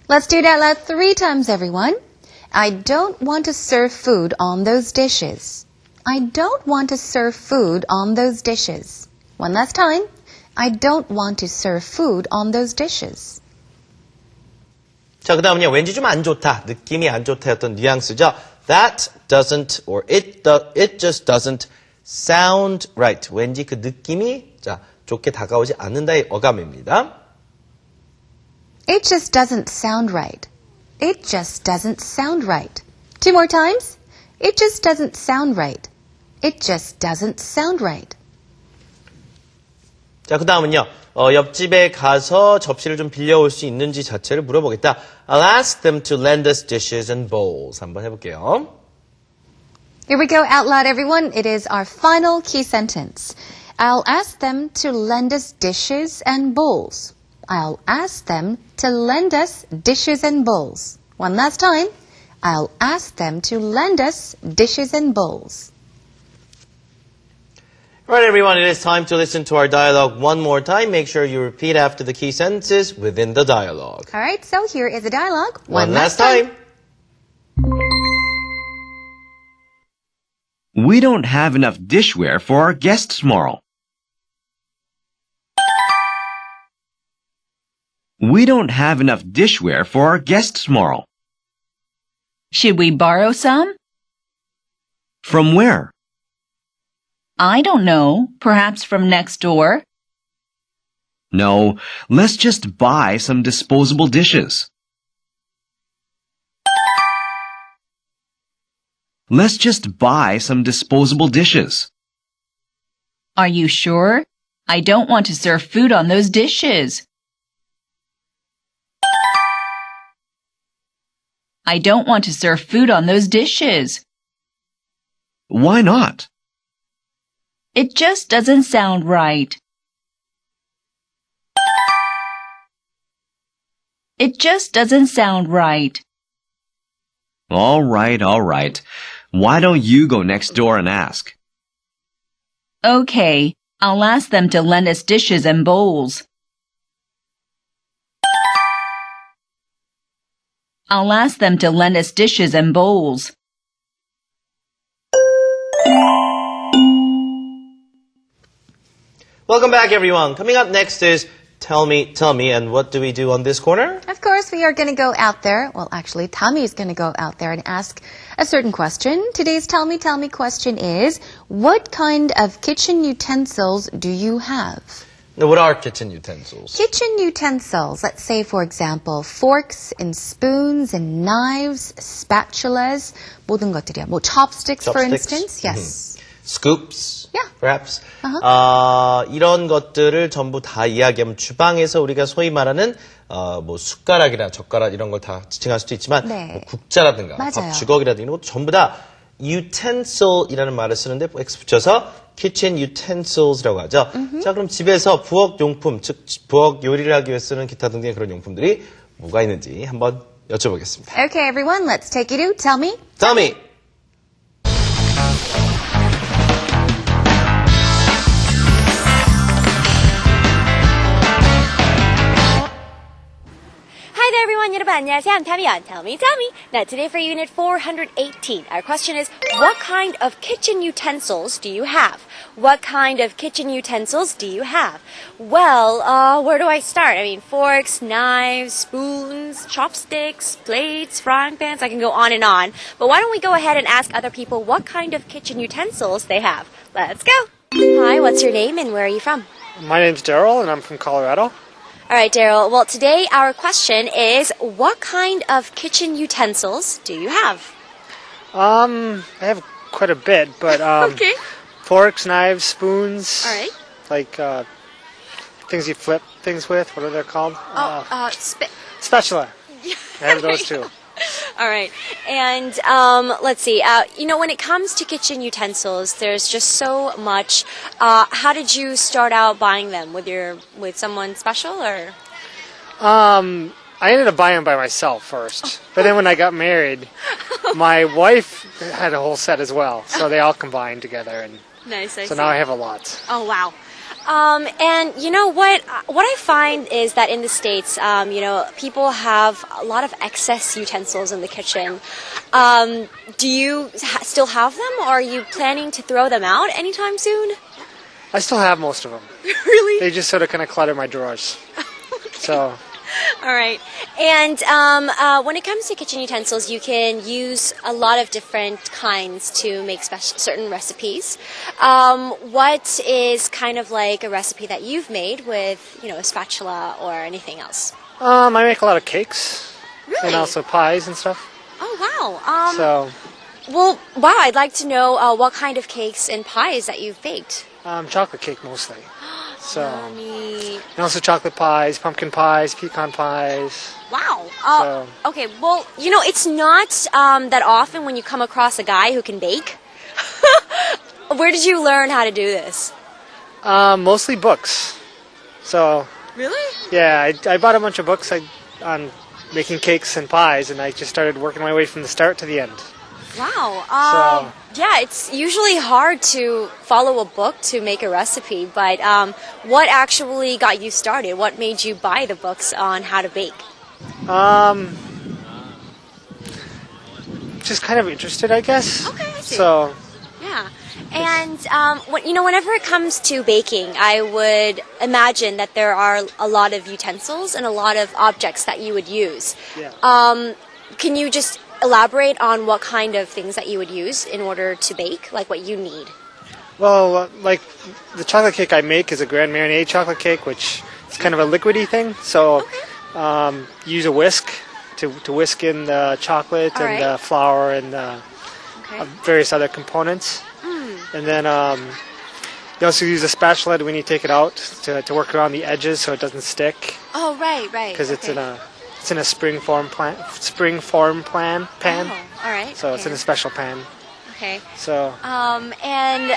Let's do it out loud 3 times, everyone. I don't want to serve food on those dishes. I don't want to serve food on those dishes. One last time. I don't want to serve food on those dishes. 자, 그 다음은요. 왠지 좀 안 좋다, 느낌이 안 좋다였던 뉘앙스죠. That doesn't or it just doesn't sound right. 왠지 그 느낌이 자 좋게 다가오지 않는다의 어감입니다. It just doesn't sound right. It just doesn't sound right. 2 more times. It just doesn't sound right. It just doesn't sound right. 자, 그 다음은요. 옆집에 가서 접시를 좀 빌려올 수 있는지 자체를 물어보겠다. I'll ask them to lend us dishes and bowls. 한번 해볼게요. Here we go out loud, everyone. It is our final key sentence. I'll ask them to lend us dishes and bowls. I'll ask them to lend us dishes and bowls. One last time. I'll ask them to lend us dishes and bowls. All right, everyone, it is time to listen to our dialogue one more time. Make sure you repeat after the key sentences within the dialogue. All right, so here is the dialogue. One last time. We don't have enough dishware for our guests tomorrow. We don't have enough dishware for our guests tomorrow. Should we borrow some? From where? I don't know. Perhaps from next door? No, let's just buy some disposable dishes. Let's just buy some disposable dishes. Are you sure? I don't want to serve food on those dishes. I don't want to serve food on those dishes. Why not? It just doesn't sound right. It just doesn't sound right. All right. Why don't you go next door and ask? Okay, I'll ask them to lend us dishes and bowls. I'll ask them to lend us dishes and bowls. Welcome back, everyone. Coming up next is Tell Me, and what do we do on this corner? Of course, we are going to go out there. Well, actually, Tommy is going to go out there and ask a certain question. Today's Tell Me question is, what kind of kitchen utensils do you have? Now, what are kitchen utensils? Kitchen utensils, let's say, for example, forks and spoons and knives, spatulas, 모든 것들이야. 뭐 chopsticks, for instance. Yes. Scoops, Yeah. perhaps. 이런 것들을 전부 다 이야기하면 주방에서 우리가 소위 말하는 뭐 숟가락이나 젓가락 이런 걸 다 지칭할 수도 있지만 네. 뭐 국자라든가 맞아요. 밥 주걱이라든가 이런 것도 전부 다 utensil이라는 말을 쓰는데 X 붙여서 kitchen utensils라고 하죠. 자, 그럼 집에서 부엌 용품, 즉 부엌 요리를 하기 위해 쓰는 기타 등등의 그런 용품들이 뭐가 있는지 한번 여쭤보겠습니다. Okay, everyone, let's take you to Tell Me. Tell me. Hi there, everyone. 여러분 안녕하세요. I'm Tammy on Tell Me. Now, today for Unit 418, our question is, what kind of kitchen utensils do you have? What kind of kitchen utensils do you have? Well, where do I start? I mean, forks, knives, spoons, chopsticks, plates, frying pans. I can go on and on. But why don't we go ahead and ask other people what kind of kitchen utensils they have? Let's go. Hi, what's your name and where are you from? My name's Daryl, and I'm from Colorado. All right, Daryl. Well, today our question is, what kind of kitchen utensils do you have? I have quite a bit, but Okay. forks, knives, spoons. All right. Like things you flip things with. What are they called? Spatula. I have those too. All right. And let's see. When it comes to kitchen utensils, there's just so much. How did you start out buying them? With someone special or? I ended up buying them by myself first, but then when I got married, my wife had a whole set as well, so they all combined together, and Nice. so now I have a lot. Oh wow. And you know what? What I find is that in the States, people have a lot of excess utensils in the kitchen. Do you still have them, or are you planning to throw them out anytime soon? I still have most of them. Really? They just sort of kind of clutter my drawers. So, All right. And when it comes to kitchen utensils, you can use a lot of different kinds to make certain recipes. What is kind of like a recipe that you've made with, a spatula or anything else? I make a lot of cakes. Really? And also pies and stuff. Oh, wow. So, Well, wow, I'd like to know what kind of cakes and pies that you've baked. chocolate cake mostly. So, Yummy. and also chocolate pies, pumpkin pies, pecan pies. Wow. So- Okay, well, it's not that often when you come across a guy who can bake. Where did you learn how to do this? Mostly books. So, Really? yeah, I bought a bunch of books on making cakes and pies, and I just started working my way from the start to the end. Wow. Yeah, it's usually hard to follow a book to make a recipe, but what actually got you started? What made you buy the books on how to bake? Just kind of interested, I guess. Okay, I see. So, Yeah. And, whenever it comes to baking, I would imagine that there are a lot of utensils and a lot of objects that you would use. yeah. Can you just elaborate on what kind of things that you would use in order to bake, like what you need? Well, like the chocolate cake I make is a Grand Marnier chocolate cake, which is kind of a liquidy thing. So, use a whisk to whisk in the chocolate All and right. the flour and Okay. various other components. And then you also use a spatula when you take it out to work around the edges so it doesn't stick, Oh, right. because it's okay. in a spring form pan. Oh, all right. So it's in a special pan. Okay. So. And